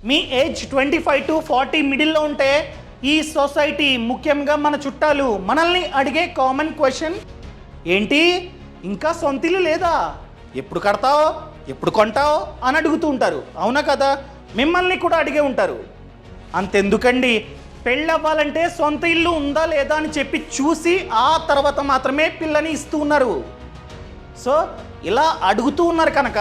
Me age 25 to 40 మిడిల్లో ఉంటే ఈ సొసైటీ ముఖ్యంగా మన చుట్టాలు మనల్ని అడిగే కామన్ క్వశ్చన్ ఏంటి, ఇంకా సొంత ఇల్లు లేదా, ఎప్పుడు కడతావు, ఎప్పుడు కొంటావు అని అడుగుతూ ఉంటారు. అవునా కదా? మిమ్మల్ని కూడా అడిగే ఉంటారు. అంతెందుకండి, పెళ్ళవ్వాలంటే సొంత ఇల్లు ఉందా లేదా అని చెప్పి చూసి ఆ తర్వాత మాత్రమే పిల్లని ఇస్తూ ఉన్నారు. సో ఇలా అడుగుతూ ఉన్నారు కనుక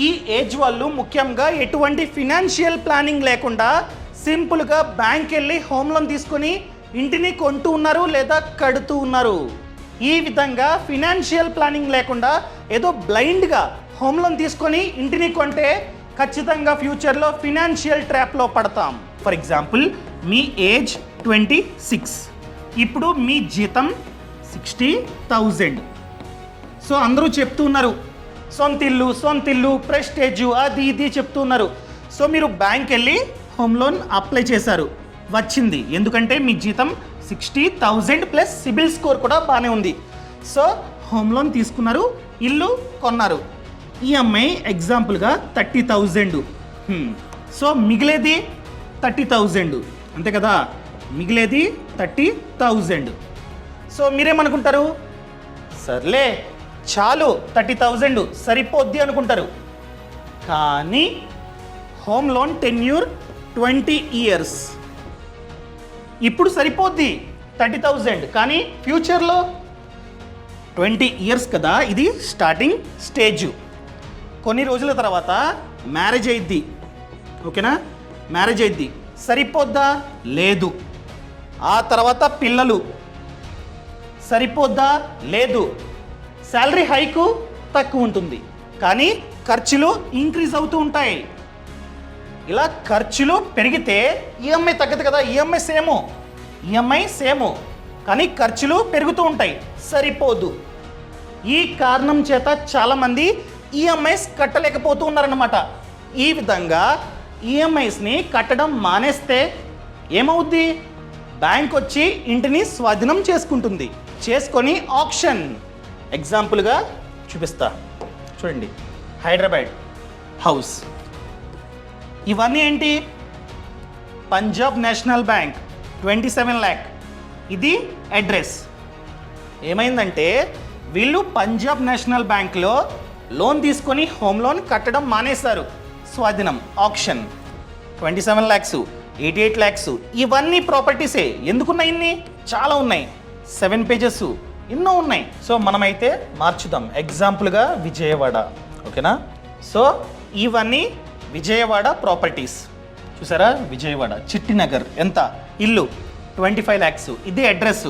ఈ ఏజ్ వాళ్ళు ముఖ్యంగా ఎటువంటి ఫినాన్షియల్ ప్లానింగ్ లేకుండా సింపుల్గా బ్యాంక్ వెళ్ళి హోమ్ లోన్ తీసుకొని ఇంటిని కొంటూ ఉన్నారు లేదా కడుతూ ఉన్నారు. ఈ విధంగా ఫినాన్షియల్ ప్లానింగ్ లేకుండా ఏదో బ్లైండ్గా హోమ్ లోన్ తీసుకొని ఇంటిని కొంటే ఖచ్చితంగా ఫ్యూచర్లో ఫినాన్షియల్ ట్రాప్లో పడతాం. ఫర్ ఎగ్జాంపుల్, మీ ఏజ్ 26, ఇప్పుడు మీ జీతం 60,000. సో అందరూ చెప్తూ ఉన్నారు సొంత ఇల్లు ప్రెస్టేజ్ అది ఇది చెప్తూ ఉన్నారు. సో మీరు బ్యాంక్ వెళ్ళి హోమ్ లోన్ అప్లై చేశారు, వచ్చింది. ఎందుకంటే మీ జీతం 60,000 ప్లస్ సిబిల్ స్కోర్ కూడా బాగానే ఉంది. సో హోమ్ లోన్ తీసుకున్నారు, ఇల్లు కొన్నారు. ఈఎంఐ ఎగ్జాంపుల్గా 30,000. సో మిగిలేది 30,000, అంతే కదా? మిగిలేది 30,000. సో మీరేమనుకుంటారు, సర్లే చాలు 30,000 సరిపోద్ది అనుకుంటారు. కానీ హోమ్ లోన్ టెన్యూర్ 20 years. ఇప్పుడు సరిపోద్ది 30,000, కానీ ఫ్యూచర్లో 20 years కదా, ఇది స్టార్టింగ్ స్టేజ్. కొన్ని రోజుల తర్వాత మ్యారేజ్ అయింది, ఓకేనా? మ్యారేజ్ అయింది, సరిపోద్దా? లేదు. ఆ తర్వాత పిల్లలు, సరిపోద్దా? లేదు. శాలరీ హైకు తక్కువ ఉంటుంది, కానీ ఖర్చులు ఇంక్రీజ్ అవుతూ ఉంటాయి. ఇలా ఖర్చులు పెరిగితే ఈఎంఐ తగ్గదు కదా. ఈఎంఐ సేము కానీ ఖర్చులు పెరుగుతూ ఉంటాయి, సరిపోదు. ఈ కారణం చేత చాలామంది ఈఎంఐస్ కట్టలేకపోతూ ఉన్నారన్నమాట. ఈ విధంగా ఈఎంఐస్ని కట్టడం మానేస్తే ఏమవుద్ది? బ్యాంక్ వచ్చి ఇంటిని స్వాధీనం చేసుకొని ఆక్షన్. ఎగ్జాంపుల్గా చూపిస్తా, చూడండి. హైదరాబాద్ హౌస్, ఇవన్నీ ఏంటి? Punjab national bank 27 lakh. ఇది అడ్రస్. ఏమైందంటే వీళ్ళు పంజాబ్ నేషనల్ బ్యాంక్లో లోన్ తీసుకొని హోమ్ లోన్ కట్టడం మానేశారు. స్వాధీనం, ఆక్షన్. 27 lakhs, 88 lakhs, ఇవన్నీ ప్రాపర్టీసే. ఎందుకున్నాయి ఇన్ని? చాలా ఉన్నాయి, 7 pages, ఎన్నో ఉన్నాయి. సో మనమైతే మార్చుదాం. ఎగ్జాంపుల్గా విజయవాడ, ఓకేనా? సో ఇవన్నీ విజయవాడ ప్రాపర్టీస్. చూసారా? విజయవాడ చిట్టినగర్ ఎంత? ఇల్లు 25 lakhs, ఇది అడ్రస్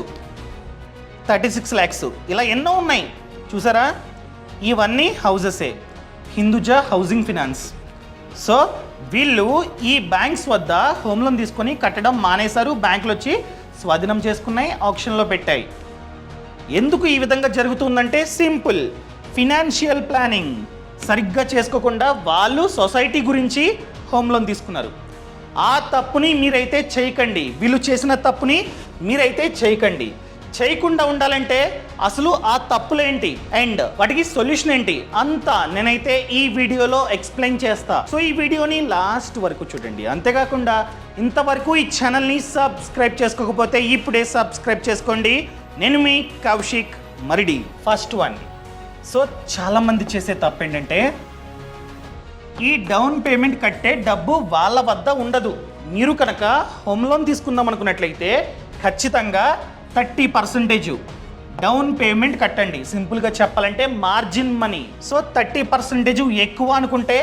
36 lakhs. ఇలా ఎన్నో ఉన్నాయి చూసారా? ఇవన్నీ హౌజెసే. Hinduja housing finance. సో వీళ్ళు ఈ బ్యాంక్స్ వద్ద హోమ్ లోన్ తీసుకొని కట్టడం మానేశారు. బ్యాంకులు వచ్చి స్వాధీనం చేసుకున్నాయి, ఆప్షన్లో పెట్టాయి. ఎందుకు ఈ విధంగా జరుగుతుందంటే సింపుల్, ఫినాన్షియల్ ప్లానింగ్ సరిగ్గా చేసుకోకుండా వాళ్ళు సొసైటీ గురించి హోమ్ లోన్ తీసుకున్నారు. ఆ తప్పుని మీరైతే చేయకండి. వీళ్ళు చేసిన తప్పుని మీరైతే చేయకండి. చేయకుండా ఉండాలంటే అసలు ఆ తప్పులేంటి అండ్ వాటికి సొల్యూషన్ ఏంటి అంతా నేనైతే ఈ వీడియోలో ఎక్స్ప్లెయిన్ చేస్తా. సో ఈ వీడియోని లాస్ట్ వరకు చూడండి. అంతేకాకుండా ఇంతవరకు ఈ ఛానల్ని సబ్స్క్రైబ్ చేసుకోకపోతే ఇప్పుడే సబ్స్క్రైబ్ చేసుకోండి. నేను మీ Kaushik Maridi. First one, so చాలామంది చేసే తప్పు ఏంటంటే ఈ డౌన్ పేమెంట్ కట్టే డబ్బు వాళ్ళ వద్ద ఉండదు. మీరు కనుక హోమ్ లోన్ తీసుకుందాం అనుకున్నట్లయితే ఖచ్చితంగా 30% డౌన్ పేమెంట్ కట్టండి. సింపుల్గా చెప్పాలంటే మార్జిన్ మనీ. సో 30% ఎక్కువ అనుకుంటే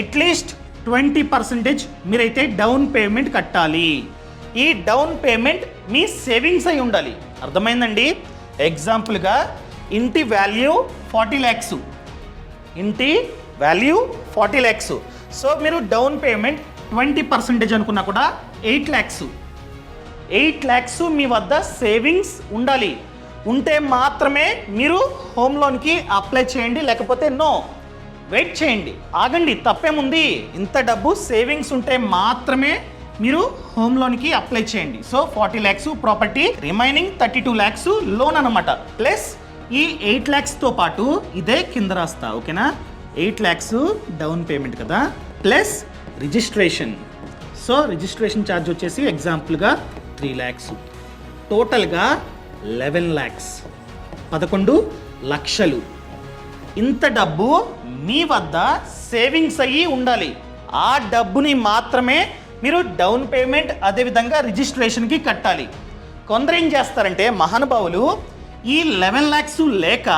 అట్లీస్ట్ 20% మీరైతే డౌన్ పేమెంట్ కట్టాలి. ఈ డౌన్ పేమెంట్ మీ సేవింగ్స్ అయి ఉండాలి. అర్థమైందండి? ఎగ్జాంపుల్గా ఇంటి వాల్యూ 40 lakhs, ఇంటి వాల్యూ 40 lakhs. సో మీరు డౌన్ పేమెంట్ 20% అనుకున్నా కూడా 8 lakhs. 8 lakhs మీ వద్ద సేవింగ్స్ ఉండాలి. ఉంటే మాత్రమే మీరు హోమ్ లోన్కి అప్లై చేయండి, లేకపోతే నో. వెయిట్ చేయండి, ఆగండి, తప్పేముంది. ఇంత డబ్బు సేవింగ్స్ ఉంటే మాత్రమే మీరు హోమ్ లోన్కి అప్లై చేయండి. So 40 lakhs property, remaining 32 lakhs loan అనమాట. ప్లస్ ఈ 8 lakhsతో పాటు ఇదే కింద రాస్తా, ఓకేనా? 8 lakhs డౌన్ పేమెంట్ కదా, plus registration so registration charge వచ్చేసి ఎగ్జాంపుల్గా 3 lakhs, టోటల్గా 11 lakhs, 11 లక్షలు. ఇంత డబ్బు మీ వద్ద సేవింగ్స్ అయ్యి ఉండాలి. ఆ డబ్బుని మాత్రమే మీరు డౌన్ పేమెంట్ అదేవిధంగా రిజిస్ట్రేషన్కి కట్టాలి. కొందరు ఏం చేస్తారంటే మహానుభావులు ఈ 11 lakhs లేక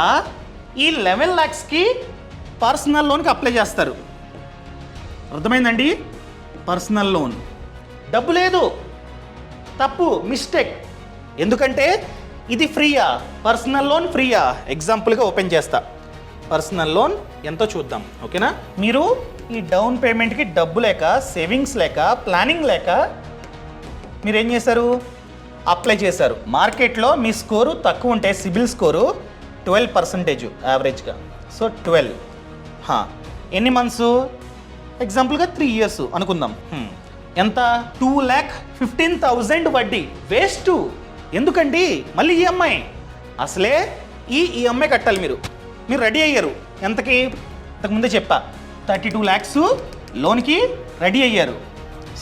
ఈ 11 lakhsకి పర్సనల్ లోన్కి అప్లై చేస్తారు. అర్థమైందండి? పర్సనల్ లోన్ డబ్బు లేదు, తప్పు, మిస్టేక్. ఎందుకంటే ఇది ఫ్రీయా? Personal loan ఫ్రీయా? ఎగ్జాంపుల్గా ఓపెన్ చేస్తా. పర్సనల్ లోన్ ఎంతో చూద్దాం, ఓకేనా? మీరు ఈ డౌన్ పేమెంట్కి డబ్బు లేక, సేవింగ్స్ లేక, ప్లానింగ్ లేక మీరు ఏం చేశారు? అప్లై చేశారు. మార్కెట్లో మీ స్కోరు తక్కువ ఉంటే సిబిల్ స్కోరు 12% యావరేజ్గా. సో 12 ఎన్ని మంత్స్? ఎగ్జాంపుల్గా 3 years అనుకుందాం. ఎంత? 2,15,000 వడ్డీ వేస్ట్. ఎందుకండి? మళ్ళీ ఈఎంఐ. అసలే ఈ ఈఎంఐ కట్టాలి. మీరు రెడీ అయ్యారు. ఎంతకి? ఇంతకుముందే చెప్పా 32 lakhs లోన్కి రెడీ అయ్యారు.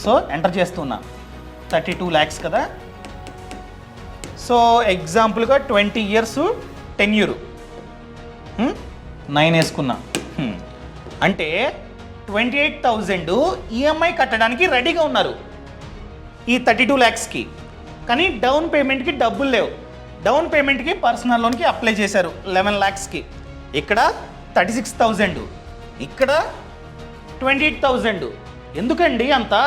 సో ఎంటర్ చేస్తున్నా 32 lakhs కదా. సో ఎగ్జాంపుల్గా 20 years tenure 9 వేసుకున్నా. అంటే 28,000 ఈఎంఐ కట్టడానికి రెడీగా ఉన్నారు ఈ 32 lakhsకి. కానీ డౌన్ పేమెంట్కి డబ్బులు లేవు. డౌన్ పేమెంట్కి పర్సనల్ లోన్కి అప్లై చేశారు 11 lakhsకి. ఇక్కడ 36,000, ఇక్కడ 28,000. ఎందుకండి అంతా?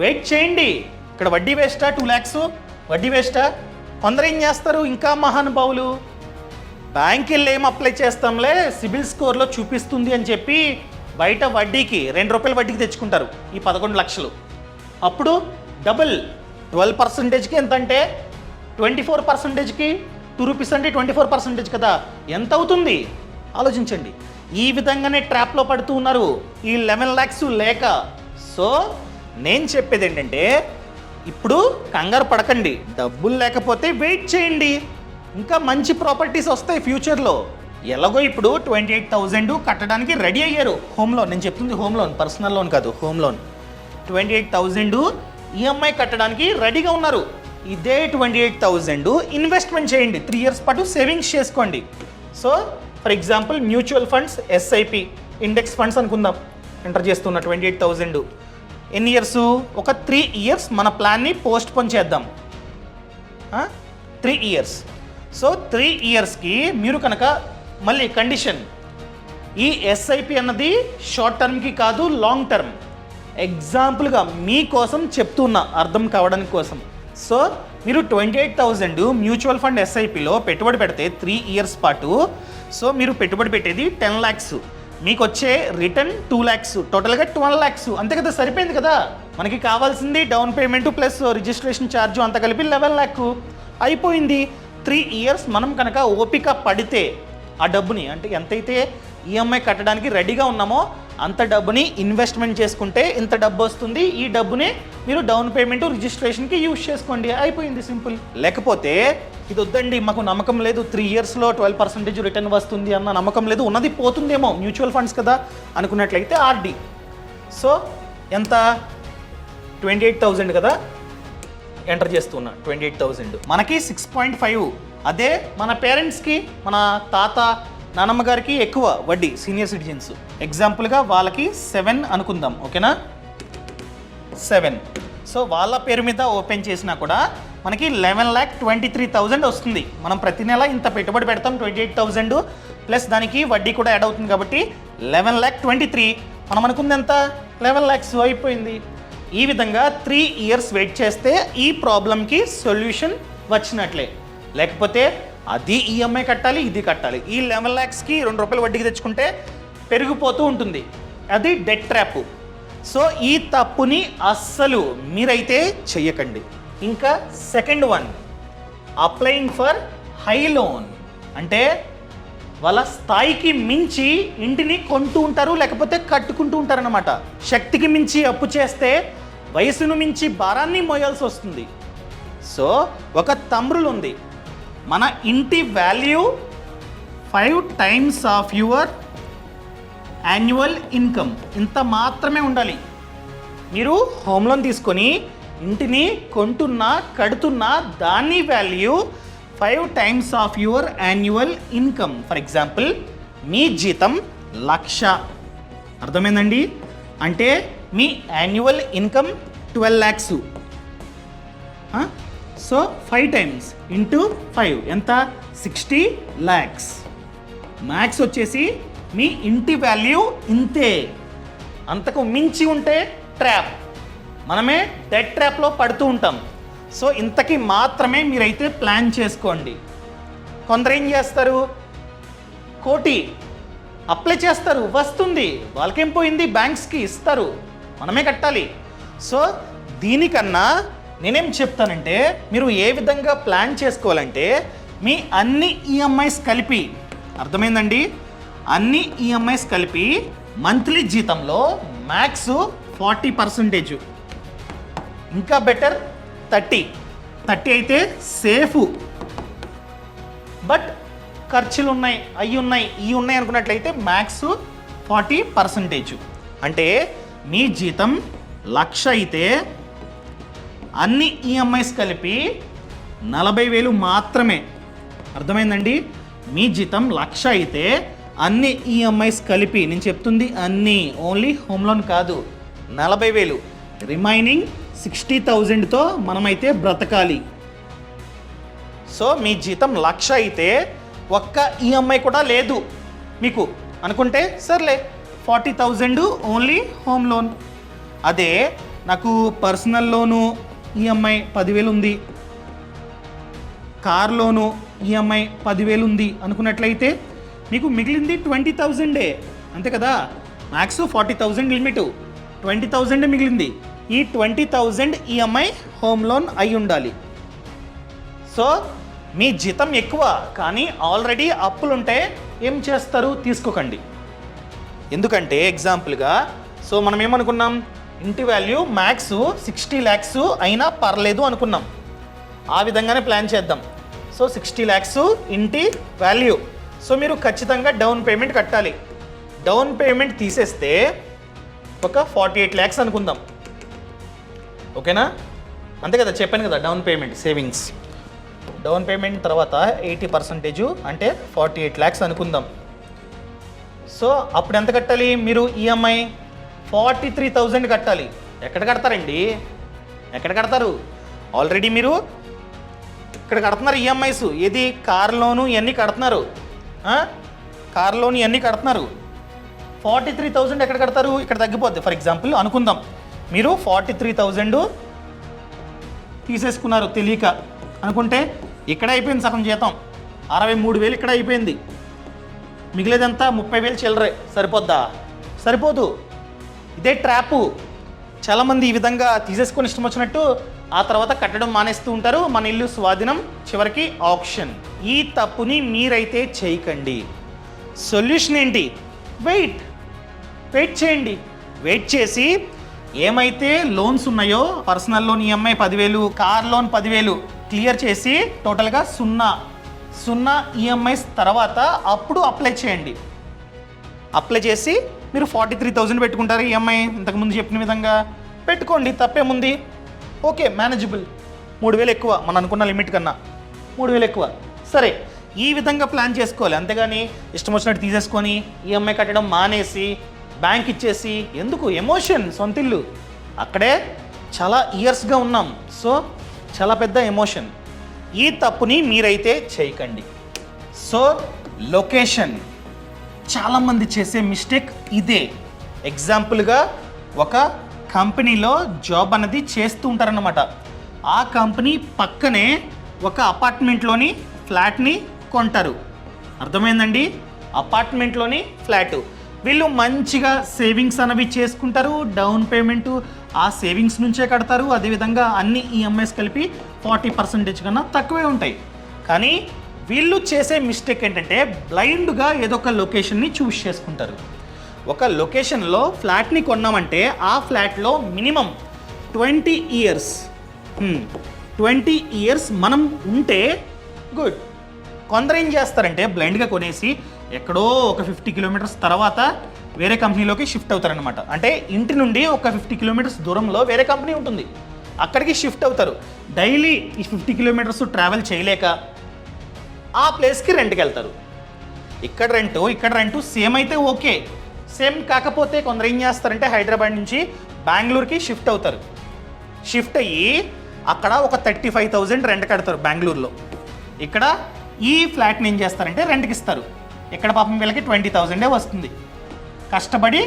వెయిట్ చేయండి. ఇక్కడ వడ్డీ వేస్టా? 2 lakhs వడ్డీ వేస్టా? కొందరు ఏం చేస్తారు ఇంకా మహానుభావులు, బ్యాంక్ వెళ్ళి ఏం అప్లై చేస్తాంలే సిబిల్ స్కోర్లో చూపిస్తుంది అని చెప్పి బయట వడ్డీకి ₹2 వడ్డీకి తెచ్చుకుంటారు ఈ 11 లక్షలు. అప్పుడు డబుల్ 12%కి ఎంత అంటే 24%కి 2 rupees అంటే 24% కదా. ఎంత అవుతుంది ఆలోచించండి. ఈ విధంగానే ట్రాప్లో పడుతూ ఉన్నారు ఈ 11 lakhs లేక. సో నేను చెప్పేది ఏంటంటే ఇప్పుడు కంగారు పడకండి. డబ్బులు లేకపోతే వెయిట్ చేయండి, ఇంకా మంచి ప్రాపర్టీస్ వస్తాయి ఫ్యూచర్లో. ఎలాగో ఇప్పుడు 28,000 కట్టడానికి రెడీ అయ్యారు. హోమ్ లోన్, నేను చెప్తుంది హోమ్ లోన్, పర్సనల్ లోన్ కాదు, హోమ్ లోన్. 28,000 ఈఎంఐ కట్టడానికి రెడీగా ఉన్నారు. ఇదే 28,000 ఇన్వెస్ట్మెంట్ చేయండి. 3 years పాటు సేవింగ్స్ చేసుకోండి. So for example mutual funds, SIP, index funds అనుకుందాం. ఎంటర్ చేస్తున్న 28,000 ఎన్ని ఇయర్స్? ఒక 3 years మన ప్లాన్ని పోస్ట్ పోన్ చేద్దాం. 3 years. సో 3 yearsకి మీరు కనుక మళ్ళీ కండిషన్, ఈ ఎస్ఐపి అన్నది షార్ట్ టర్మ్కి కాదు, లాంగ్ టర్మ్. ఎగ్జాంపుల్గా మీకోసం చెప్తున్నా అర్థం కావడానికి కోసం. సో మీరు 28,000 మ్యూచువల్ ఫండ్ ఎస్ఐపిలో పెట్టుబడి పెడితే 3 years పాటు, సో మీరు పెట్టుబడి పెట్టేది 10 lakhs, మీకు వచ్చే రిటర్న్ 2 lakhs, టోటల్గా 12 lakhs. అంతే కదా, సరిపోయింది కదా. మనకి కావాల్సింది down payment plus registration charge అంత కలిపి 11 lakh అయిపోయింది. 3 years మనం కనుక ఓపిక పడితే ఆ డబ్బుని, అంటే ఎంతైతే ఈఎంఐ కట్టడానికి రెడీగా ఉన్నామో అంత డబ్బుని ఇన్వెస్ట్మెంట్ చేసుకుంటే ఇంత డబ్బు వస్తుంది. ఈ డబ్బుని మీరు డౌన్ పేమెంట్ రిజిస్ట్రేషన్కి యూజ్ చేసుకోండి, అయిపోయింది, సింపుల్. లేకపోతే ఇది వద్దండి, మాకు నమ్మకం లేదు, 3 yearsలో 12% రిటర్న్ వస్తుంది అన్న నమ్మకం లేదు, ఉన్నది పోతుందేమో మ్యూచువల్ ఫండ్స్ కదా అనుకున్నట్లయితే ఆర్డి. సో ఎంత? 28,000 కదా. ఎంటర్ చేస్తున్నా 28,000. మనకి 6.5. అదే మన పేరెంట్స్కి, మన తాత నానమ్మ గారికి ఎక్కువ వడ్డీ, సీనియర్ సిటిజన్స్. ఎగ్జాంపుల్గా వాళ్ళకి 7 అనుకుందాం, ఓకేనా? 7. సో వాళ్ళ పేరు మీద ఓపెన్ చేసినా కూడా మనకి 11,23,000 వస్తుంది. మనం ప్రతి నెల ఇంత పెట్టుబడి పెడతాం, 28,000 ప్లస్ దానికి వడ్డీ కూడా యాడ్ అవుతుంది కాబట్టి 11,23,000. మనం అనుకుంది ఎంత? 11 lakhs అయిపోయింది. ఈ విధంగా 3 years వెయిట్ చేస్తే ఈ ప్రాబ్లంకి సొల్యూషన్ వచ్చినట్లే. లేకపోతే అది ఈఎంఐ కట్టాలి, ఇది కట్టాలి. ఈ 11 lakhsకి ₹2 వడ్డీకి తెచ్చుకుంటే పెరిగిపోతూ ఉంటుంది. అది డెట్ ట్రాప్. సో ఈ తప్పుని అస్సలు మీరైతే చెయ్యకండి. ఇంకా second one, applying for high loan. అంటే వాళ్ళ స్థాయికి మించి ఇంటిని కొంటూ ఉంటారు, లేకపోతే కట్టుకుంటూ ఉంటారన్నమాట. శక్తికి మించి అప్పు చేస్తే వయసును మించి భారాన్ని మోయాల్సి వస్తుంది. సో ఒక తమ్ముళ్ళు ఉంది, మన ఇంటి value 5 times of 'of' 'your' 'annual' 'income' ఇంత మాత్రమే ఉండాలి. 5 times of 'of' 'your' 'annual' 'income' ఇంత మాత్రమే ఉండాలి. 5 times of 'your' 'annual' 'income' ఇంత మాత్రమే ఉండాలి. మీరు హోమ్ లోన్ తీసుకొని ఇంటిని కొంటున్నా కడుతున్నా దాని value 5 times of your annual income. For example మీ జీతం 1,00,000, అర్థమైందండి? అంటే మీ annual income 12 lakhs. So 5 times into 5 ఎంత? 60 lakhs. మ్యాక్స్ వచ్చేసి మీ ఇంటి వాల్యూ ఇంతే, అంతకు మించి ఉంటే ట్రాప్, మనమే డెట్ ట్రాప్లో పడుతూ ఉంటాం. సో ఇంతకి మాత్రమే మీరైతే ప్లాన్ చేసుకోండి. కొందరు ఏం చేస్తారు, కోటి అప్లై చేస్తారు, వస్తుంది, వాళ్ళకేం పోయింది, బ్యాంక్స్కి ఇస్తారు, మనమే కట్టాలి. సో దీనికన్నా నేనేం చెప్తానంటే మీరు ఏ విధంగా ప్లాన్ చేసుకోవాలంటే మీ అన్ని ఈఎంఐస్ కలిపి, అర్థమైందండి, అన్ని ఈఎంఐస్ కలిపి మంత్లీ జీతంలో మ్యాక్స్ 40%, ఇంకా బెటర్ 30 అయితే సేఫ్. బట్ ఖర్చులు ఉన్నాయి, అవి ఉన్నాయి అనుకున్నట్లయితే మ్యాక్స్ 40%. అంటే మీ జీతం 1,00,000 అయితే అన్ని ఈఎంఐస్ కలిపి 40,000 మాత్రమే, అర్థమైందండి? మీ జీతం 1,00,000 అయితే అన్ని ఈఎంఐస్ కలిపి, నేను చెప్తుంది అన్ని, ఓన్లీ హోమ్ లోన్ కాదు, 40,000, రిమైనింగ్ 60,000తో మనమైతే బ్రతకాలి. సో మీ జీతం 1,00,000 అయితే ఒక్క ఈఎంఐ కూడా లేదు మీకు అనుకుంటే సర్లే 40,000 ఓన్లీ హోమ్ లోన్. అదే నాకు పర్సనల్ లోను ఈఎంఐ 10,000 ఉంది, కార్ లోను ఈఎంఐ 10,000 ఉంది అనుకున్నట్లయితే మీకు మిగిలింది 20,000, అంతే కదా? మ్యాక్స్ 40,000 లిమిట్, 20,000 మిగిలింది. ఈ 20,000 ఈఎంఐ హోమ్ లోన్ అయి ఉండాలి. సో మీ జీతం ఎక్కువ కానీ ఆల్రెడీ అప్పులుంటే ఏం చేస్తారు, తీసుకోకండి. ఎందుకంటే ఎగ్జాంపుల్గా సో మనం ఏమనుకున్నాం, ఇంటి వాల్యూ మ్యాక్స్ 60 lakhs అయినా పర్లేదు అనుకున్నాం. ఆ విధంగానే ప్లాన్ చేద్దాం. సో 60 lakhs ఇంటి వాల్యూ. సో మీరు ఖచ్చితంగా డౌన్ పేమెంట్ కట్టాలి. డౌన్ పేమెంట్ తీసేస్తే ఒక 48 lakhs అనుకుందాం, ఓకేనా? అంతే కదా, చెప్పాను కదా, down payment savings. Down payment తర్వాత 80% అంటే 48 lakhs అనుకుందాం. సో అప్పుడు ఎంత కట్టాలి మీరు ఈఎంఐ? 43,000 కట్టాలి. ఎక్కడ కడతారండి, ఎక్కడ కడతారు? ఆల్రెడీ మీరు ఇక్కడ కడుతున్నారు ఈఎంఐస్, ఏది కార్ లోను ఇవన్నీ కడుతున్నారు, కార్ లోన్ ఇవన్నీ కడుతున్నారు. 43,000 ఎక్కడ కడతారు? ఇక్కడ తగ్గిపోద్ది. ఫర్ ఎగ్జాంపుల్ అనుకుందాం మీరు 43,000 తీసేసుకున్నారు తెలియక అనుకుంటే, ఇక్కడ అయిపోయింది సగం జీతం, 63,000 ఇక్కడ అయిపోయింది, మిగిలేదంతా 30,000 చిల్లరే. సరిపోద్దా? సరిపోదు. ఇదే ట్రాపు. చాలామంది ఈ విధంగా తీసేసుకొని ఇష్టం వచ్చినట్టు ఆ తర్వాత కట్టడం మానేస్తూ ఉంటారు. మన ఇల్లు స్వాధీనం, చివరికి ఆప్షన్. ఈ తప్పుని మీరైతే చేయకండి. సొల్యూషన్ ఏంటి? వెయిట్ చేయండి. వెయిట్ చేసి ఏమైతే లోన్స్ ఉన్నాయో, personal loan EMI 10,000, car loan 10,000 clear చేసి టోటల్గా 0 ఈఎంఐస్ తర్వాత అప్పుడు అప్లై చేయండి. అప్లై చేసి మీరు 43,000 పెట్టుకుంటారు ఈఎంఐ, ఇంతకుముందు చెప్పిన విధంగా పెట్టుకోండి, తప్పేముంది? Okay, manageable. 3,000 ఎక్కువ మనం అనుకున్న లిమిట్ కన్నా, 3,000 ఎక్కువ. సరే, ఈ విధంగా ప్లాన్ చేసుకోవాలి. అంతేగాని ఇష్టం వచ్చినట్టు తీసేసుకొని ఈఎంఐ కట్టడం మానేసి బ్యాంక్ ఇచ్చేసి ఎందుకు? ఎమోషన్, సొంత ఇల్లు, అక్కడే చాలా ఇయర్స్గా ఉన్నాం. సో చాలా పెద్ద ఎమోషన్. ఈ తప్పుని మీరైతే చేయకండి. సో లొకేషన్, చాలామంది చేసే మిస్టేక్ ఇదే. ఎగ్జాంపుల్గా ఒక కంపెనీలో జాబ్ అనేది చేస్తూ ఉంటారన్నమాట. ఆ కంపెనీ పక్కనే ఒక అపార్ట్మెంట్లోని ఫ్లాట్ని కొంటారు, అర్థమైందండి? అపార్ట్మెంట్లోని ఫ్లాటు. వీళ్ళు మంచిగా సేవింగ్స్ అనేవి చేసుకుంటారు, డౌన్ పేమెంటు ఆ సేవింగ్స్ నుంచే కడతారు. అదేవిధంగా అన్ని ఈఎంఐస్ కలిపి 40% కన్నా తక్కువే ఉంటాయి. కానీ వీళ్ళు చేసే మిస్టేక్ ఏంటంటే బ్లైండ్గా ఏదో ఒక లొకేషన్ని చూస్ చేసుకుంటారు. ఒక లొకేషన్లో ఫ్లాట్ని కొన్నామంటే ఆ ఫ్లాట్లో మినిమం 20 ఇయర్స్ మనం ఉంటే గుడ్. కొందరు ఏం చేస్తారంటే బ్లైండ్గా కొనేసి ఎక్కడో ఒక 50 కిలోమీటర్స్ తర్వాత వేరే కంపెనీలోకి షిఫ్ట్ అవుతారనమాట. అంటే ఇంటి నుండి ఒక 50 కిలోమీటర్స్ దూరంలో వేరే కంపెనీ ఉంటుంది, అక్కడికి షిఫ్ట్ అవుతారు. డైలీ ఈ 50 కిలోమీటర్స్ ట్రావెల్ చేయలేక ఆ ప్లేస్కి రెంట్కి వెళ్తారు. ఇక్కడ రెంటు సేమ్ అయితే ఓకే, సేమ్ కాకపోతే కొందరు ఏం చేస్తారంటే హైదరాబాద్ నుంచి బెంగళూరుకి షిఫ్ట్ అవుతారు. షిఫ్ట్ అయ్యి అక్కడ ఒక 35,000 రెంట్ కడతారు బెంగళూరులో. ఇక్కడ ఈ ఫ్లాట్ని ఏం చేస్తారంటే రెంట్కి ఇస్తారు. ఇక్కడ పాపం వీళ్ళకి 20,000 వస్తుంది. కష్టపడి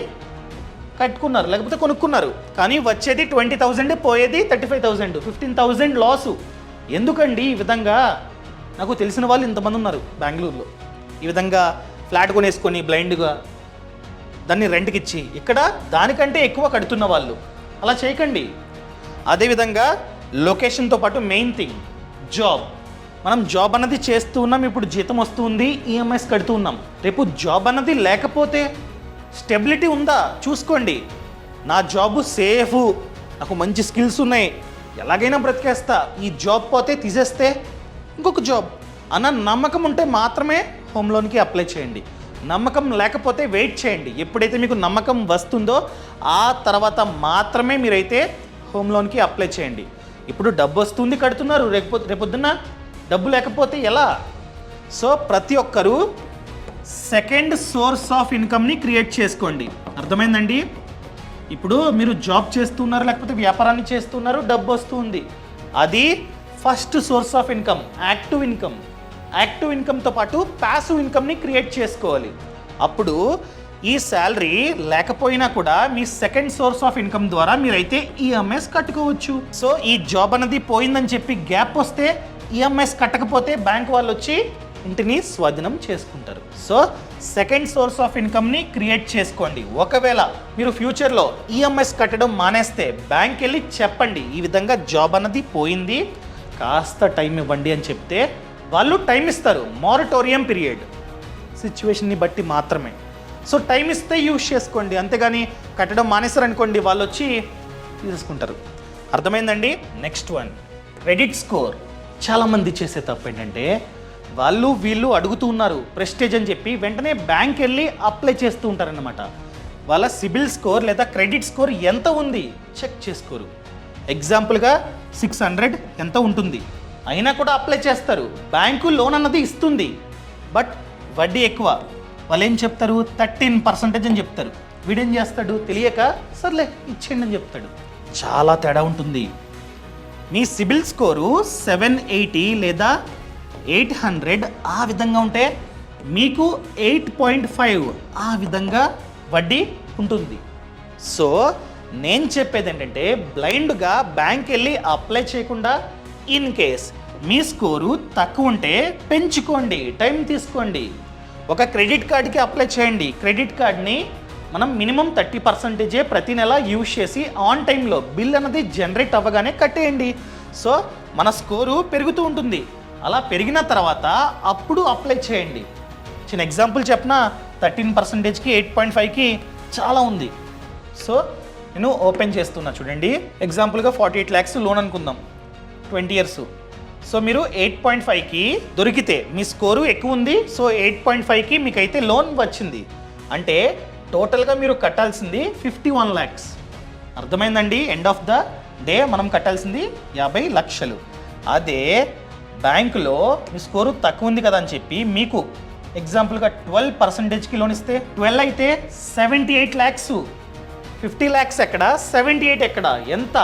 కట్టుకున్నారు లేకపోతే కొనుక్కున్నారు, కానీ వచ్చేది 20,000, పోయేది 35,000, 15,000 లాసు. ఎందుకండి ఈ విధంగా? నాకు తెలిసిన వాళ్ళు ఇంతమంది ఉన్నారు బెంగళూరులో. ఈ విధంగా ఫ్లాట్ కొనేసుకొని బ్లైండ్గా దాన్ని రెంట్కి ఇచ్చి ఇక్కడ దానికంటే ఎక్కువ కడుతున్న వాళ్ళు. అలా చేయకండి. అదేవిధంగా లొకేషన్తో పాటు మెయిన్ థింగ్ జాబ్. మనం జాబ్ అన్నది చేస్తూ ఉన్నాం, ఇప్పుడు జీతం వస్తుంది, ఈఎంఐస్ కడుతూ ఉన్నాం. రేపు జాబ్ అన్నది లేకపోతే స్టెబిలిటీ ఉందా చూసుకోండి. నా జాబు సేఫ్, నాకు మంచి స్కిల్స్ ఉన్నాయి, ఎలాగైనా బ్రతికేస్తా, ఈ జాబ్ పోతే తీసేస్తే ఇంకొక జాబ్ అన్న నమ్మకం ఉంటే మాత్రమే హోమ్ లోన్కి అప్లై చేయండి. నమ్మకం లేకపోతే వెయిట్ చేయండి. ఎప్పుడైతే మీకు నమ్మకం వస్తుందో ఆ తర్వాత మాత్రమే మీరైతే హోమ్ లోన్కి అప్లై చేయండి. ఇప్పుడు డబ్బు వస్తుంది కడుతున్నారు, రేపొద్దున డబ్బు లేకపోతే ఎలా? సో ప్రతి ఒక్కరూ సెకండ్ సోర్స్ ఆఫ్ ఇన్కమ్ని క్రియేట్ చేసుకోండి. అర్థమైందండి? ఇప్పుడు మీరు జాబ్ చేస్తున్నారు లేకపోతే వ్యాపారాన్ని చేస్తున్నారు, డబ్బు వస్తుంది, అది first source of income. Active ఇన్కమ్తో పాటు ప్యాసివ్ ఇన్కమ్ని క్రియేట్ చేసుకోవాలి. అప్పుడు ఈ శాలరీ లేకపోయినా కూడా మీ సెకండ్ సోర్స్ ఆఫ్ ఇన్కమ్ ద్వారా మీరైతే ఈఎంఐస్ కట్టుకోవచ్చు. సో ఈ జాబ్ అనేది పోయిందని చెప్పి గ్యాప్ వస్తే ఈఎంఐస్ కట్టకపోతే బ్యాంక్ వాళ్ళు వచ్చి ఇంటిని స్వాధీనం చేసుకుంటారు. సో సెకండ్ సోర్స్ ఆఫ్ ఇన్కమ్ని క్రియేట్ చేసుకోండి. ఒకవేళ మీరు ఫ్యూచర్లో ఈఎంఐస్ కట్టడం మానేస్తే బ్యాంక్ వెళ్ళి చెప్పండి, ఈ విధంగా జాబ్ అన్నది పోయింది, కాస్త టైం ఇవ్వండి అని చెప్తే వాళ్ళు టైం ఇస్తారు. మారటోరియం పీరియడ్ సిచ్యువేషన్ని బట్టి మాత్రమే. సో టైం ఇస్తే యూజ్ చేసుకోండి, అంతేగాని కట్టడం మానేస్తారనుకోండి వాళ్ళు వచ్చి తీసుకుంటారు. అర్థమైందండి? Next one, credit score. చాలామంది చేసే తప్పు ఏంటంటే వీళ్ళు అడుగుతూ ఉన్నారు ప్రెస్టేజ్ అని చెప్పి వెంటనే బ్యాంక్ వెళ్ళి అప్లై చేస్తూ ఉంటారన్నమాట. వాళ్ళ సిబిల్ స్కోర్ లేదా క్రెడిట్ స్కోర్ ఎంత ఉంది చెక్ చేసుకోరు. ఎగ్జాంపుల్గా 600 ఎంత ఉంటుంది అయినా కూడా అప్లై చేస్తారు. బ్యాంకు లోన్ అన్నది ఇస్తుంది, బట్ వడ్డీ ఎక్కువ. వాళ్ళు ఏం చెప్తారు? 13% అని చెప్తారు. వీడేం చేస్తాడు? తెలియక సర్లే ఇచ్చేయండి అని చెప్తాడు. చాలా తేడా ఉంటుంది. మీ సిబిల్ స్కోరు 780 లేదా 800 ఆ విధంగా ఉంటే మీకు 8.5 ఆ విధంగా వడ్డీ ఉంటుంది. సో నేను చెప్పేది ఏంటంటే బ్లైండ్గా బ్యాంక్ వెళ్ళి అప్లై చేయకుండా ఇన్ కేస్ మీ స్కోరు తక్కువ ఉంటే పెంచుకోండి, టైం తీసుకోండి. ఒక క్రెడిట్ కార్డ్కి అప్లై చేయండి. క్రెడిట్ కార్డ్ని మనం మినిమం 30% ప్రతి నెల యూజ్ చేసి ఆన్ టైంలో బిల్ అన్నది జనరేట్ అవ్వగానే కట్టేయండి. సో మన స్కోరు పెరుగుతూ ఉంటుంది. అలా పెరిగిన తర్వాత అప్పుడు అప్లై చేయండి. చిన్న ఎగ్జాంపుల్ చెప్పిన 13%కి 8.5కి చాలా ఉంది. సో నేను ఓపెన్ చేస్తున్నా చూడండి. ఎగ్జాంపుల్గా 48 lakhs లోన్ అనుకుందాం, 20 years. సో మీరు 8.5కి దొరికితే మీ స్కోరు ఎక్కువ ఉంది, సో 8.5కి మీకైతే లోన్ వచ్చింది అంటే టోటల్గా మీరు కట్టాల్సింది 51 lakhs. అర్థమైందండి? ఎండ్ ఆఫ్ ద డే మనం కట్టాల్సింది 50 లక్షలు. అదే బ్యాంకులో మీ స్కోరు తక్కువ ఉంది కదా అని చెప్పి మీకు ఎగ్జాంపుల్గా 12%కి లోన్ ఇస్తే 12 అయితే 78 lakhs. 50 lakhs ఎక్కడ, 78 ఎక్కడ, ఎంత?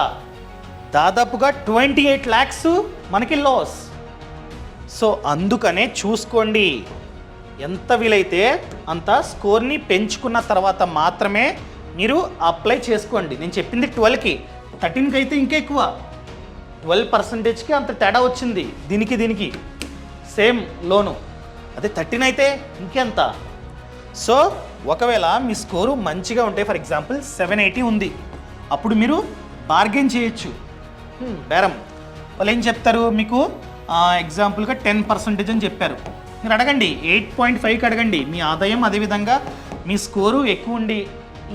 దాదాపుగా 28 lakhs మనకి లాస్. సో అందుకనే చూసుకోండి, ఎంత వీలైతే అంత స్కోర్ని పెంచుకున్న తర్వాత మాత్రమే మీరు అప్లై చేసుకోండి. నేను చెప్పింది 12కి, 13కి అయితే ఇంకా ఎక్కువ. 12%కి అంత తేడా వచ్చింది దీనికి సేమ్ లోను. అదే 13 అయితే ఇంకెంత. సో ఒకవేళ మీ స్కోరు మంచిగా ఉంటే, ఫర్ ఎగ్జాంపుల్ 780 ఉంది, అప్పుడు మీరు బార్గెన్ చేయొచ్చు. బేరం వాళ్ళు ఏం చెప్తారు మీకు? ఎగ్జాంపుల్గా 10% అని చెప్పారు. మీరు అడగండి 8.5కి అడగండి. మీ ఆదాయం అదేవిధంగా మీ స్కోరు ఎక్కువ ఉండి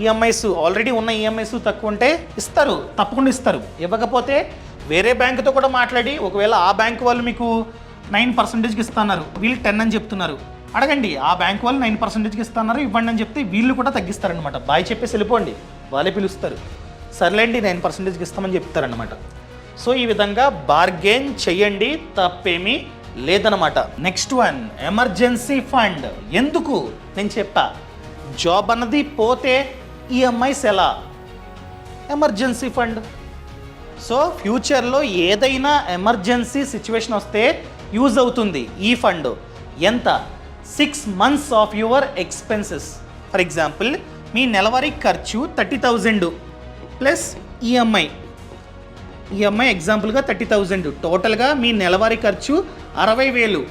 ఈఎంఐస్ ఆల్రెడీ ఉన్న ఈఎంఐస్ తక్కువ ఉంటే ఇస్తారు, తప్పకుండా ఇస్తారు. ఇవ్వకపోతే వేరే బ్యాంకుతో కూడా మాట్లాడి, ఒకవేళ ఆ బ్యాంకు వాళ్ళు మీకు 9%కి ఇస్తున్నారు, వీళ్ళు 10 అని చెప్తున్నారు, అడగండి, ఆ బ్యాంక్ వాళ్ళు 9%కి ఇస్తున్నారు ఇవ్వండి అని చెప్తే వీళ్ళు కూడా తగ్గిస్తారనమాట. బాయ్ చెప్పేసి వెళ్ళిపోండి, వాళ్ళే పిలుస్తారు, సర్లేండి 9%కి ఇస్తామని చెప్తారనమాట. సో ఈ విధంగా బార్గెన్ చెయ్యండి, తప్పేమీ లేదనమాట. Next one, emergency fund. ఎందుకు నేను చెప్పా, జాబ్ అన్నది పోతే ఈఎంఐస్ ఎలా, ఎమర్జెన్సీ ఫండ్. సో ఫ్యూచర్లో ఏదైనా ఎమర్జెన్సీ సిచ్యువేషన్ వస్తే యూజ్ అవుతుంది ఈ ఫండ్. ఎంత? 6 months of your expenses. For example, మీ నెలవారీ ఖర్చు 30,000 ప్లస్ ఈఎంఐ ఎగ్జాంపుల్గా 30,000, టోటల్గా మీ నెలవారీ ఖర్చు 60,000.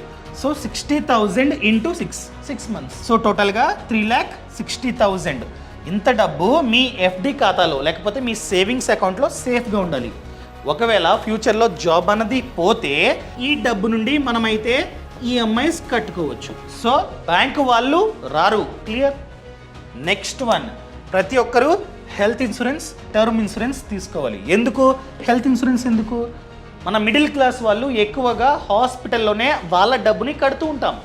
సో 60,000 ఇంటూ 6 months, సో టోటల్గా 3,60,000. ఇంత డబ్బు మీ ఎఫ్డి ఖాతాలో లేకపోతే మీ సేవింగ్స్ అకౌంట్లో సేఫ్గా ఉండాలి. ఒకవేళ ఫ్యూచర్లో జాబ్ అన్నది పోతే ఈ డబ్బు నుండి మనమైతే ఈఎంఐస్ కట్టుకోవచ్చు. సో బ్యాంకు వాళ్ళు రారు. క్లియర్? నెక్స్ట్ వన్, ప్రతి ఒక్కరూ హెల్త్ ఇన్సూరెన్స్, టర్మ్ ఇన్సూరెన్స్ తీసుకోవాలి. ఎందుకు హెల్త్ ఇన్సూరెన్స్? ఎందుకు? మన మిడిల్ క్లాస్ వాళ్ళు ఎక్కువగా హాస్పిటల్లోనే వాళ్ళ డబ్బుని కడుతూ ఉంటాం.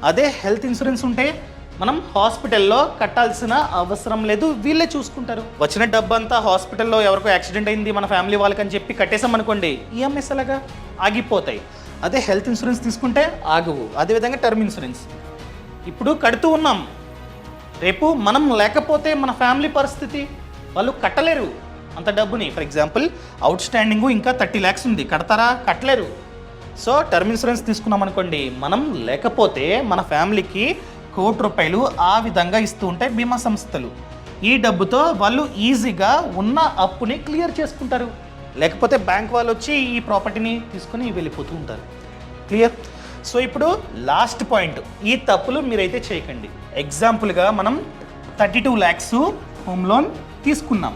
అదే హెల్త్ ఇన్సూరెన్స్ ఉంటే మనం హాస్పిటల్లో కట్టాల్సిన అవసరం లేదు, వీళ్ళే చూసుకుంటారు. వచ్చిన డబ్బు అంతా హాస్పిటల్లో ఎవరికో యాక్సిడెంట్ అయింది మన ఫ్యామిలీ వాళ్ళకని చెప్పి కట్టేసాం అనుకోండి, ఈఎంఐస్ అలాగా ఆగిపోతాయి. అదే హెల్త్ ఇన్సూరెన్స్ తీసుకుంటే ఆగవు. అదేవిధంగా టర్మ్ ఇన్సూరెన్స్ ఇప్పుడు కడుతూ ఉన్నాం, రేపు మనం లేకపోతే మన ఫ్యామిలీ పరిస్థితి, వాళ్ళు కట్టలేరు అంత డబ్బుని. ఫర్ ఎగ్జాంపుల్, అవుట్ స్టాండింగ్ ఇంకా 30 lakhs ఉంది, కడతారా? కట్టలేరు. సో టర్మ్ ఇన్సూరెన్స్ తీసుకున్నాం అనుకోండి, మనం లేకపోతే మన ఫ్యామిలీకి 1 కోటి రూపాయలు ఆ విధంగా ఇస్తూ ఉంటాయి బీమా సంస్థలు. ఈ డబ్బుతో వాళ్ళు ఈజీగా ఉన్న అప్పుని క్లియర్ చేసుకుంటారు. లేకపోతే బ్యాంక్ వాళ్ళు వచ్చి ఈ ప్రాపర్టీని తీసుకుని వెళ్ళిపోతూ ఉంటారు. క్లియర్? సో ఇప్పుడు లాస్ట్ పాయింట్, ఈ తప్పులు మీరైతే చేయకండి. ఎగ్జాంపుల్గా మనం 32 lakhs హోమ్ లోన్ తీసుకున్నాం.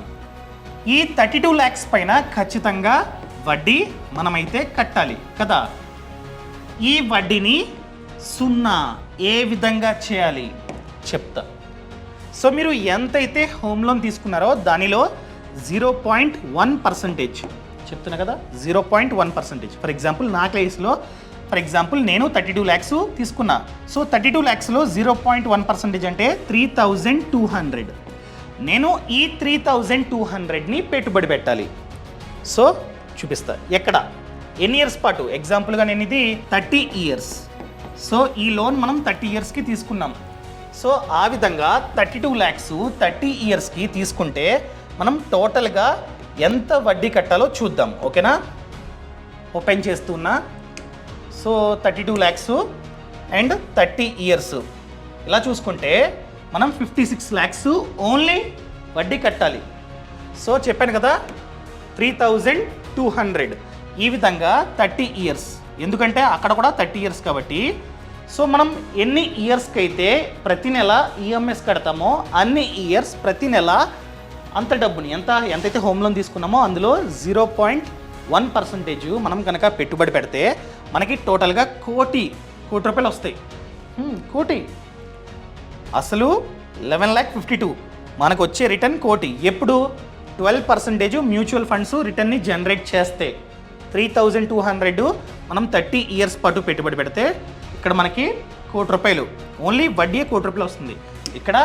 ఈ 32 lakhs పైన ఖచ్చితంగా వడ్డీ మనమైతే కట్టాలి కదా. ఈ వడ్డీని 0 ఏ విధంగా చేయాలి చెప్తా. సో మీరు ఎంతైతే హోమ్ లోన్ తీసుకున్నారో దానిలో 0.1% చెప్తున్నా కదా, 0.1%. ఫర్ ఎగ్జాంపుల్ నా కేసులో, ఫర్ ఎగ్జాంపుల్ నేను 32 lakhs తీసుకున్నా. సో 32 lakhsలో 0.1% అంటే 3,200. నేను ఈ 3,200ని పెట్టుబడి పెట్టాలి. సో చూపిస్తా ఎక్కడ, ఎన్ని ఇయర్స్ పాటు. ఎగ్జాంపుల్గా నేను ఇది 30 years. సో ఈ లోన్ మనం 30 yearsకి తీసుకున్నాం. సో ఆ విధంగా 32 lakhs 30 yearsకి తీసుకుంటే మనం టోటల్గా ఎంత వడ్డీ కట్టాలో చూద్దాం. ఓకేనా? ఓపెన్ చేస్తున్నా. సో 32 lakhs అండ్ 30 years ఇలా చూసుకుంటే మనం 56 lakhs ఓన్లీ వడ్డీ కట్టాలి. సో చెప్పాను కదా 3,200. ఈ విధంగా 30 years, ఎందుకంటే అక్కడ కూడా 30 years కాబట్టి. సో మనం ఎన్ని ఇయర్స్కి అయితే ప్రతి నెల ఈఎంఐస్ కడతామో అన్ని ఇయర్స్ ప్రతి నెల అంత డబ్బుని ఎంతైతే హోమ్ లోన్ తీసుకున్నామో అందులో 0.1% మనం కనుక పెట్టుబడి పెడితే మనకి టోటల్గా కోటి రూపాయలు వస్తాయి. కోటి అసలు 11,52,000, మనకు వచ్చే రిటర్న్ కోటి. ఎప్పుడు? 12% మ్యూచువల్ ఫండ్స్ రిటర్న్ని జనరేట్ చేస్తే 3,200 మనం 30 years పాటు పెట్టుబడి పెడితే ఇక్కడ మనకి 1 కోటి రూపాయలు, ఓన్లీ వడ్డీ 1 కోటి రూపాయలు వస్తుంది. ఇక్కడ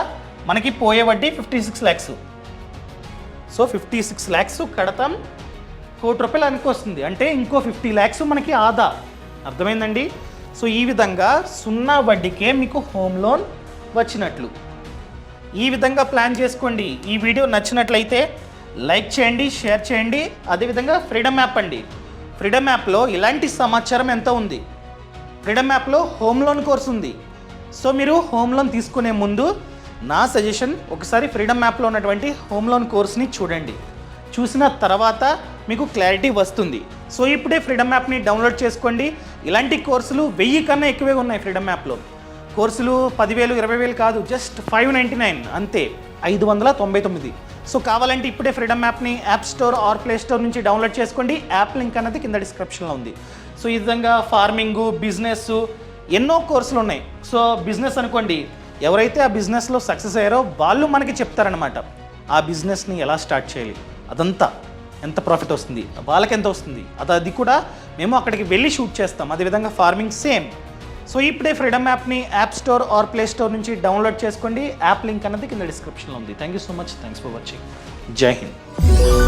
మనకి పోయే వడ్డీ 56 lakhs. సో 56 lakhs కడతాం, 1 కోటి రూపాయలు అనుకొస్తుంది, అంటే ఇంకో 50 lakhs మనకి ఆదా. అర్థమైందండి? సో ఈ విధంగా 0 వడ్డీకే మీకు హోమ్ లోన్ వచ్చినట్లు. ఈ విధంగా ప్లాన్ చేసుకోండి. ఈ వీడియో నచ్చినట్లయితే లైక్ చేయండి, షేర్ చేయండి. అదేవిధంగా ఫ్రీడమ్ యాప్ అండి, ఫ్రీడమ్ యాప్లో ఇలాంటి సమాచారం ఎంత ఉంది. ఫ్రీడమ్ యాప్లో హోమ్ లోన్ కోర్స్ ఉంది. సో మీరు హోమ్ లోన్ తీసుకునే ముందు నా సజెషన్, ఒకసారి ఫ్రీడమ్ యాప్లో ఉన్నటువంటి హోమ్ లోన్ కోర్స్ని చూడండి. చూసిన తర్వాత మీకు క్లారిటీ వస్తుంది. సో ఇప్పుడే ఫ్రీడమ్ యాప్ని డౌన్లోడ్ చేసుకోండి. ఇలాంటి కోర్సులు 1000 కన్నా ఎక్కువే ఉన్నాయి ఫ్రీడమ్ యాప్లో. కోర్సులు 10,000, 20,000 కాదు, జస్ట్ 599 అంతే, 599. సో కావాలంటే ఇప్పుడే ఫ్రీడమ్ యాప్ని app store or play store నుంచి డౌన్లోడ్ చేసుకోండి. యాప్ లింక్ అనేది కింద డిస్క్రిప్షన్లో ఉంది. సో ఈ విధంగా ఫార్మింగు, బిజినెస్ ఎన్నో కోర్సులు ఉన్నాయి. సో బిజినెస్ అనుకోండి, ఎవరైతే ఆ బిజినెస్లో సక్సెస్ అయ్యారో వాళ్ళు మనకి చెప్తారనమాట ఆ బిజినెస్ని ఎలా స్టార్ట్ చేయాలి, అదంతా ఎంత ప్రాఫిట్ వస్తుంది, వాళ్ళకి ఎంత వస్తుంది, అది కూడా మేము అక్కడికి వెళ్ళి షూట్ చేస్తాం. అదేవిధంగా ఫార్మింగ్ సేమ్. సో ఇప్పుడే ఫ్రీడమ్ యాప్ని app store or play store నుంచి డౌన్లోడ్ చేసుకోండి. యాప్ లింక్ అన్నది కింద డిస్క్రిప్షన్లో ఉంది. Thank you so much. Thanks for watching. Jai Hind.